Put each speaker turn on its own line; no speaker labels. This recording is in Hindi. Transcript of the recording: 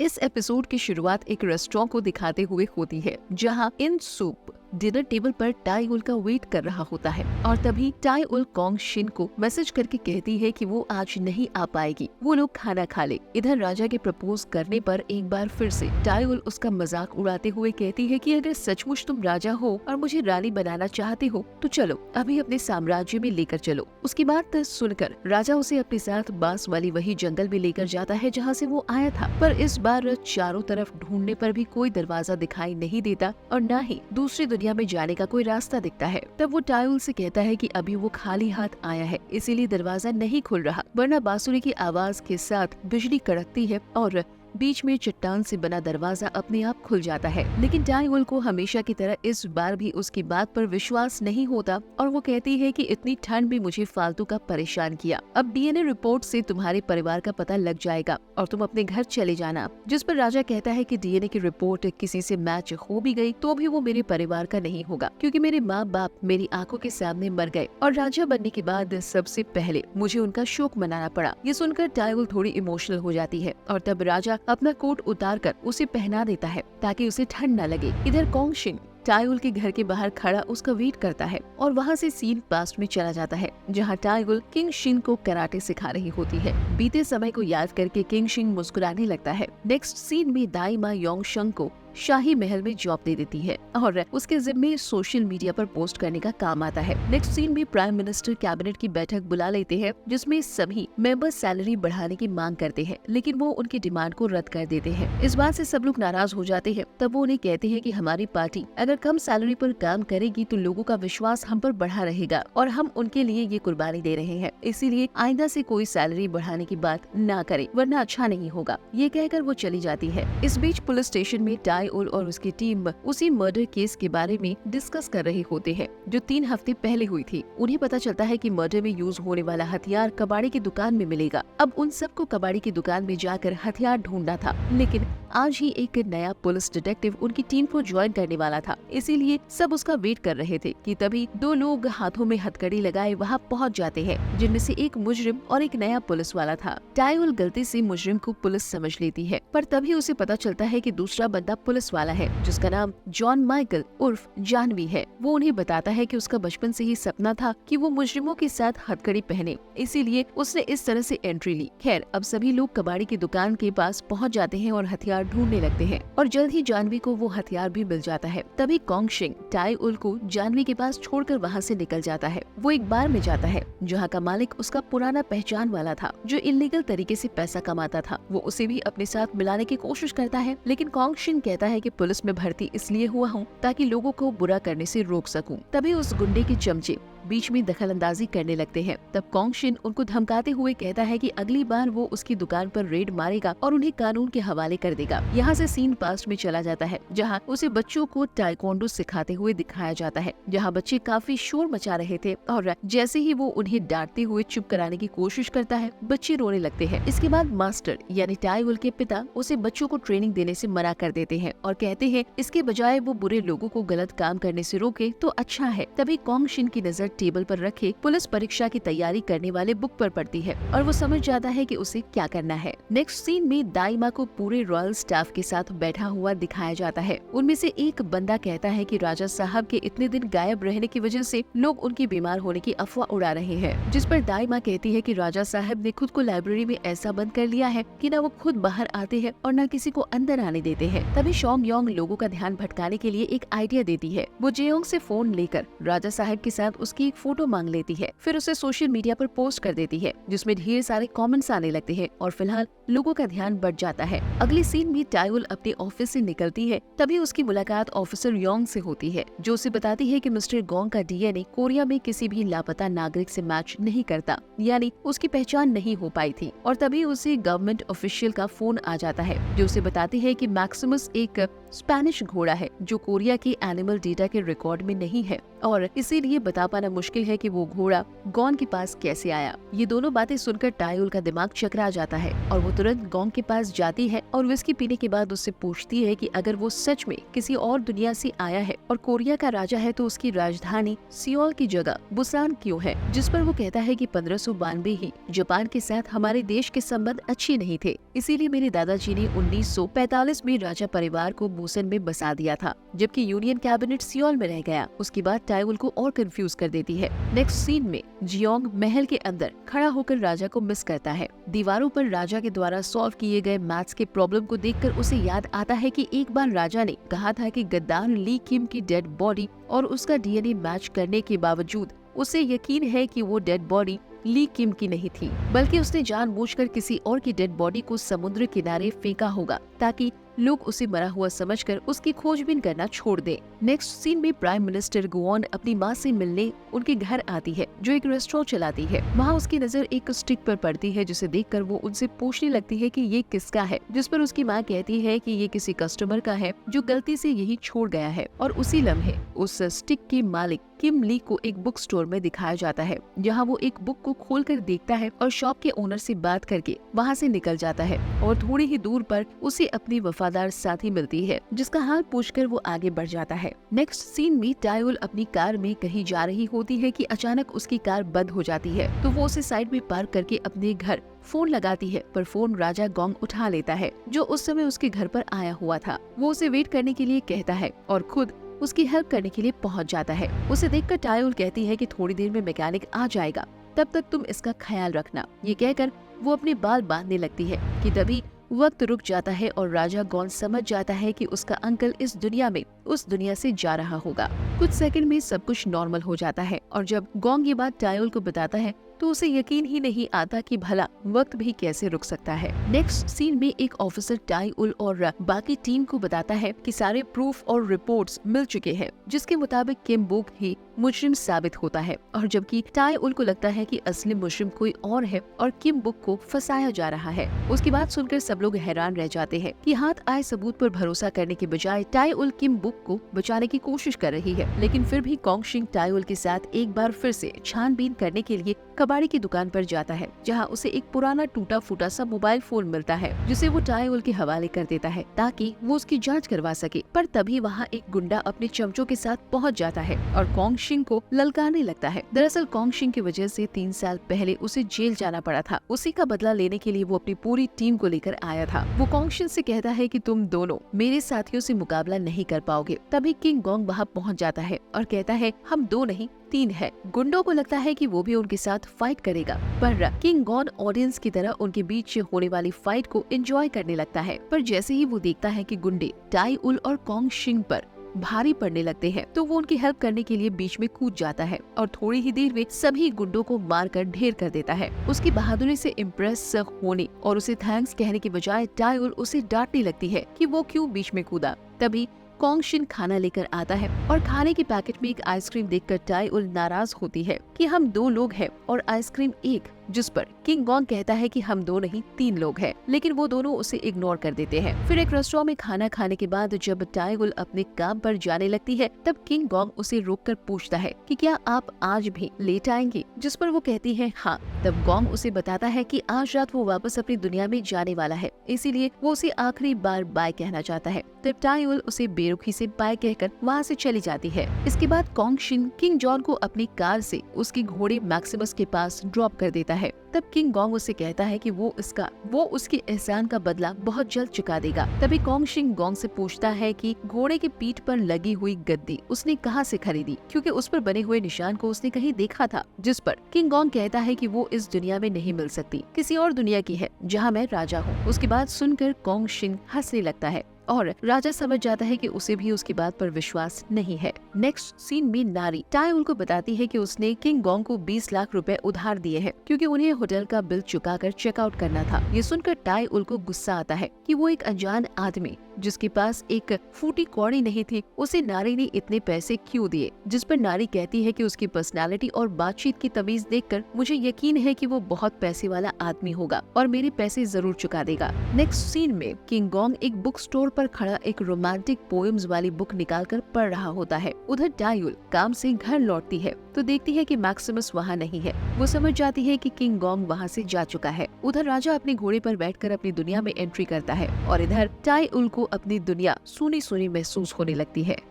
इस एपिसोड की शुरुआत एक रेस्टोरेंट को दिखाते हुए होती है जहां इन सूप डिनर टेबल पर टाई उल का वेट कर रहा होता है और तभी टाई उल कॉन्ग शिन को मैसेज करके कहती है कि वो आज नहीं आ पाएगी, वो लोग खाना खा ले। इधर राजा के प्रपोज करने पर एक बार फिर से टाई उल उसका मजाक उड़ाते हुए कहती है कि अगर सचमुच तुम राजा हो और मुझे रानी बनाना चाहते हो तो चलो अभी अपने साम्राज्य में लेकर चलो। उसकी बात सुनकर राजा उसे अपने साथ बांस वाली वही जंगल में लेकर जाता है जहाँ से वो आया था, पर इस बार चारों तरफ ढूंढने पर भी कोई दरवाजा दिखाई नहीं देता और न ही दूसरी दुनिया में जाने का कोई रास्ता दिखता है। तब वो टाई उल से कहता है कि अभी वो खाली हाथ आया है, इसीलिए दरवाजा नहीं खुल रहा, वरना बांसुरी की आवाज के साथ बिजली कड़कती है और बीच में चट्टान से बना दरवाजा अपने आप खुल जाता है। लेकिन टाई उल को हमेशा की तरह इस बार भी उसकी बात पर विश्वास नहीं होता और वो कहती है कि इतनी ठंड भी मुझे फालतू का परेशान किया। अब डीएनए रिपोर्ट से तुम्हारे परिवार का पता लग जाएगा और तुम अपने घर चले जाना। जिस पर राजा कहता है कि डीएनए की रिपोर्ट किसी से मैच हो भी गई तो भी वो मेरे परिवार का नहीं होगा, क्योंकि मेरे माँ बाप मेरी आंखों के सामने मर गए और राजा बनने के बाद सबसे पहले मुझे उनका शोक मनाना पड़ा। ये सुनकर टाई उल थोड़ी इमोशनल हो जाती है और तब राजा अपना कोट उतार कर उसे पहना देता है ताकि उसे ठंड न लगे। इधर कॉन्ग शिन टाई उल के घर के बाहर खड़ा उसका वेट करता है और वहाँ से सीन पास्ट में चला जाता है जहाँ टाई उल किंग शिन को कराटे सिखा रही होती है। बीते समय को याद करके किंग शिन मुस्कुराने लगता है। नेक्स्ट सीन में दाई माँ योंग शंग को शाही महल में जॉब दे देती है और उसके जिम्मे सोशल मीडिया पर पोस्ट करने का काम आता है। नेक्स्ट सीन में प्राइम मिनिस्टर कैबिनेट की बैठक बुला लेते हैं जिसमें सभी मेंबर सैलरी बढ़ाने की मांग करते हैं, लेकिन वो उनकी डिमांड को रद्द कर देते हैं। इस बात से सब लोग नाराज हो जाते हैं। तब वो उन्हें कहते हैं कि हमारी पार्टी अगर कम सैलरी पर काम करेगी तो लोगों का विश्वास हम पर बढ़ा रहेगा और हम उनके लिए ये कुर्बानी दे रहे हैं, इसीलिए आइंदा से कोई सैलरी बढ़ाने की बात न करे वरना अच्छा नहीं होगा। ये कहकर वो चली जाती है। इस बीच पुलिस स्टेशन में टाई उल और उसकी टीम उसी मर्डर केस के बारे में डिस्कस कर रहे होते हैं जो 3 हफ्ते पहले हुई थी। उन्हें पता चलता है कि मर्डर में यूज होने वाला हथियार कबाड़ी की दुकान में मिलेगा। अब उन सबको कबाड़ी की दुकान में जाकर हथियार ढूंढना था, लेकिन आज ही एक नया पुलिस डिटेक्टिव उनकी टीम को ज्वाइन करने वाला था, इसीलिए सब उसका वेट कर रहे थे कि तभी 2 लोग हाथों में हथकड़ी लगाए वहाँ पहुँच जाते हैं, जिनमें से एक मुजरिम और एक नया पुलिस वाला था। टाई उल गलती से मुजरिम को पुलिस समझ लेती है, पर तभी उसे पता चलता है कि दूसरा बंदा पुलिस वाला है जिसका नाम जॉन माइकल उर्फ जानवी है। वो उन्हें बताता है कि उसका बचपन से ही सपना था कि वो मुजरिमों के साथ हथकड़ी पहने, इसीलिए उसने इस तरह से एंट्री ली। खैर, अब सभी लोग कबाड़ी की दुकान के पास पहुंच जाते हैं और हथियार ढूंढने लगते हैं और जल्द ही जानवी को वो हथियार भी मिल जाता है। तभी कॉन्ग शिन टाई उल को जानवी के पास छोड़कर वहाँ से निकल जाता है। वो एक बार में जाता है जहाँ का मालिक उसका पुराना पहचान वाला था जो इलीगल तरीके से पैसा कमाता था। वो उसे भी अपने साथ मिलाने की कोशिश करता है, लेकिन कॉन्ग शिन कहता है कि पुलिस में भर्ती इसलिए हुआ हूँ ताकि लोगों को बुरा करने से रोक सकूं। तभी उस गुंडे के चमचे बीच में दखल अंदाजी करने लगते हैं। तब कॉन्ग शिन उनको धमकाते हुए कहता है कि अगली बार वो उसकी दुकान पर रेड मारेगा और उन्हें कानून के हवाले कर देगा। यहाँ से सीन पास्ट में चला जाता है जहाँ उसे बच्चों को टाइकोंडो सिखाते हुए दिखाया जाता है, जहाँ बच्चे काफी शोर मचा रहे थे और जैसे ही वो उन्हें डांटते हुए चुप कराने की कोशिश करता है, बच्चे रोने लगते हैं। इसके बाद मास्टर यानी टाई उल के पिता उसे बच्चों को ट्रेनिंग देने से मना कर देते हैं और कहते हैं इसके बजाय वो बुरे लोगों को गलत काम करने से रोके तो अच्छा है। तभी कॉन्ग शिन की नजर टेबल पर रखे पुलिस परीक्षा की तैयारी करने वाले बुक पर पड़ती है और वो समझ जाता है कि उसे क्या करना है। नेक्स्ट सीन में दाई माँ को पूरे रॉयल स्टाफ के साथ बैठा हुआ दिखाया जाता है। उनमें से एक बंदा कहता है कि राजा साहब के इतने दिन गायब रहने की वजह से लोग उनकी बीमार होने की अफवाह उड़ा रहे हैं, जिस पर दाई माँ कहती है कि राजा साहब ने खुद को लाइब्रेरी में ऐसा बंद कर लिया है कि न वो खुद बाहर आते हैं और न किसी को अंदर आने देते हैं। तभी शोंग योंग लोगों का ध्यान भटकाने के लिए एक आइडिया देती है। वो जेयोंग से फोन लेकर राजा साहब के साथ उसकी एक फोटो मांग लेती है, फिर उसे सोशल मीडिया पर पोस्ट कर देती है जिसमें ढेर सारे कमेंट्स आने लगते हैं और फिलहाल लोगों का ध्यान बढ़ जाता है। अगली सीन में टाई उल अपने ऑफिस से निकलती है, तभी उसकी मुलाकात ऑफिसर योंग से होती है जो उसे बताती है कि मिस्टर गोंग का डीएनए कोरिया में किसी भी लापता नागरिक से मैच नहीं करता, यानी उसकी पहचान नहीं हो पाई थी। और तभी उसे गवर्नमेंट ऑफिशियल का फोन आ जाता है जो उसे बताती है कि मैक्सिमस एक स्पेनिश घोड़ा है जो कोरिया के एनिमल डेटा के रिकॉर्ड में नहीं है। और इसीलिए बता पाना मुश्किल है कि वो घोड़ा गॉन के पास कैसे आया। ये दोनों बातें सुनकर टायुल का दिमाग चकरा जाता है और वो तुरंत गॉन के पास जाती है और विस्की पीने के बाद उससे पूछती है कि अगर वो सच में किसी और दुनिया से आया है और कोरिया का राजा है तो उसकी राजधानी सियोल की जगह बुसान क्यों है। जिस पर वो कहता है कि 1592 ही जापान के साथ हमारे देश के संबंध अच्छे नहीं थे, इसीलिए मेरे दादाजी ने 1945 में राजा परिवार को बुसान में बसा दिया था, जबकि यूनियन कैबिनेट सियोल में रह गया। उसकी बात टायुल को और कंफ्यूज कर देती है। नेक्स्ट सीन में जियोंग महल के अंदर खड़ा होकर राजा को मिस करता है। दीवारों पर राजा के द्वारा सॉल्व किए गए मैथ्स के प्रॉब्लम को देखकर उसे याद आता है कि एक बार राजा ने कहा था कि गद्दार ली किम की डेड बॉडी और उसका डीएनए मैच करने के बावजूद उसे यकीन है कि वो डेड बॉडी ली किम की नहीं थी, बल्कि उसने जानबूझकर किसी और की डेड बॉडी को समुद्र किनारे फेंका होगा ताकि लोग उसे मरा हुआ समझकर उसकी खोजबीन करना छोड़ दें। नेक्स्ट सीन में प्राइम मिनिस्टर गुओन अपनी माँ से मिलने उनके घर आती है, जो एक रेस्टोरेंट चलाती है। वहाँ उसकी नजर एक स्टिक पर पड़ती है, जिसे देखकर वो उनसे पूछने लगती है कि ये किसका है, जिस पर उसकी माँ कहती है कि ये किसी कस्टमर का है जो गलती से यही छोड़ गया है। और उसी लम्हे उस स्टिक के मालिक किम ली को एक बुक स्टोर में दिखाया जाता है, जहाँ वो एक बुक को खोलकर देखता है और शॉप के ओनर से बात करके वहाँ से निकल जाता है। और थोड़ी ही दूर पर उसे अपनी वफादार साथी मिलती है, जिसका हाल पूछकर वो आगे बढ़ जाता है। नेक्स्ट सीन में टायुल अपनी कार में कहीं जा रही होती है कि अचानक उसकी कार बंद हो जाती है, तो वो उसे साइड में पार्क करके अपने घर फोन लगाती है, पर फोन राजा गोंग उठा लेता है, जो उस समय उसके घर पर आया हुआ था। वो उसे वेट करने के लिए कहता है और खुद उसकी हेल्प करने के लिए पहुंच जाता है। उसे देखकर टायुल कहती है कि थोड़ी देर में मैकेनिक आ जाएगा, तब तक तुम इसका ख्याल रखना। ये कहकर वो अपने बाल बांधने लगती है कि तभी वक्त रुक जाता है और राजा गॉन समझ जाता है कि उसका अंकल इस दुनिया में उस दुनिया से जा रहा होगा। कुछ सेकंड में सब कुछ नॉर्मल हो जाता है और जब गोंग ये बात टायुल को बताता है तो उसे यकीन ही नहीं आता कि भला वक्त भी कैसे रुक सकता है। नेक्स्ट सीन में एक ऑफिसर टायुल और बाकी टीम को बताता है कि सारे प्रूफ और रिपोर्ट्स मिल चुके हैं, जिसके मुताबिक किम बुक ही मुजरिम साबित होता है, और जबकि टायुल को लगता है कि असली मुजरिम कोई और है और किम बुक को फंसाया जा रहा है। उसकी बात सुनकर सब लोग हैरान रह जाते हैं कि हाथ आए सबूत पर भरोसा करने के बजाय टायुल किम बुक को बचाने की कोशिश कर रही है। लेकिन फिर भी कोंगशिन टायुल के साथ एक बार फिर से छानबीन करने के लिए कबाड़ी की दुकान पर जाता है, जहां उसे एक पुराना टूटा फूटा सा मोबाइल फोन मिलता है, जिसे वो टायुल के हवाले कर देता है ताकि वो उसकी जांच करवा सके। पर तभी वहां एक गुंडा अपने चमचों के साथ पहुंच जाता है और कोंगशिन को ललकारने लगता है। दरअसल कोंगशिन की वजह से 3 साल पहले उसे जेल जाना पड़ा था। उसी का बदला लेने के लिए वो अपनी पूरी टीम को लेकर आया था। वो कोंगशिन से कहता है कि तुम दोनों मेरे साथियों से मुकाबला नहीं कर पाओगे। तभी किंग गोंग वहाँ पहुँच जाता है और कहता है हम 2 नहीं 3 है। गुंडों को लगता है कि वो भी उनके साथ फाइट करेगा, पर किंग गॉन ऑडियंस की तरह उनके बीच होने वाली फाइट को एंजॉय करने लगता है। पर जैसे ही वो देखता है कि गुंडे टायुल और कोंगशिन पर भारी पड़ने लगते हैं, तो वो उनकी हेल्प करने के लिए बीच में कूद जाता है और थोड़ी ही देर में सभी गुंडों को मारकर ढेर कर देता है। उसकी बहादुरी से इम्प्रेस होने और उसे थैंक्स कहने के बजाय टायुल उसे डांटने लगती है कि वो क्यों बीच में कूदा। तभी कोंगशिन खाना लेकर आता है और खाने के पैकेट में एक आइसक्रीम देखकर टायुल नाराज होती है कि हम 2 लोग हैं और आइसक्रीम 1, जिस पर किंग गोंग कहता है कि हम 2 नहीं 3 लोग हैं, लेकिन वो दोनों उसे इग्नोर कर देते हैं। फिर एक रेस्टोरेंट में खाना खाने के बाद जब टायुल अपने काम पर जाने लगती है, तब किंग गोंग उसे रोककर पूछता है कि क्या आप आज भी लेट आएंगी, जिस पर वो कहती है हाँ। तब गोंग उसे बताता है कि आज रात वो वापस अपनी दुनिया में जाने वाला है, इसीलिए वो उसे आखिरी बार बाय कहना चाहता है। तब टायुल उसे बेरुखी से बाय कहकर वहाँ से चली जाती है। इसके बाद कोंगशिन किंग जॉन को अपनी कार से उसके घोड़े मैक्सिमस के पास ड्रॉप कर देता है। तब किंग गोंग उसे कहता है कि वो उसके एहसान का बदला बहुत जल्द चुका देगा। तभी कोंगशिन गोंग से पूछता है कि घोड़े की पीठ पर लगी हुई गद्दी उसने कहाँ से खरीदी, क्योंकि उस पर बने हुए निशान को उसने कहीं देखा था। जिस पर किंग गोंग कहता है कि वो इस दुनिया में नहीं मिल सकती, किसी और दुनिया की है जहाँ मैं राजा हूँ। उसकी बात सुनकर कोंगशिन हंसने लगता है और राजा समझ जाता है कि उसे भी उसकी बात पर विश्वास नहीं है। नेक्स्ट सीन में नारी टायुल को बताती है कि उसने किंग गोंग को 20 लाख रुपए उधार दिए हैं, क्योंकि उन्हें होटल का बिल चुकाकर चेकआउट करना था। ये सुनकर टायुल को गुस्सा आता है कि वो एक अनजान आदमी जिसके पास एक फूटी कौड़ी नहीं थी, उसे नारी ने इतने पैसे क्यों दिए। जिस पर नारी कहती है कि उसकी पर्सनालिटी और बातचीत की तमीज देखकर मुझे यकीन है कि वो बहुत पैसे वाला आदमी होगा और मेरे पैसे जरूर चुका देगा। नेक्स्ट सीन में किंग गोंग एक बुक स्टोर पर खड़ा एक रोमांटिक पोएम्स वाली बुक निकालकर पढ़ रहा होता है। उधर टाईउल काम से घर लौटती है तो देखती है कि मैक्सिमस वहाँ नहीं है। वो समझ जाती है कि किंग गोंग वहाँ से जा चुका है। उधर राजा अपने घोड़े पर बैठकर अपनी दुनिया में एंट्री करता है और इधर टाईउल को अपनी दुनिया सूनी सूनी महसूस होने लगती है।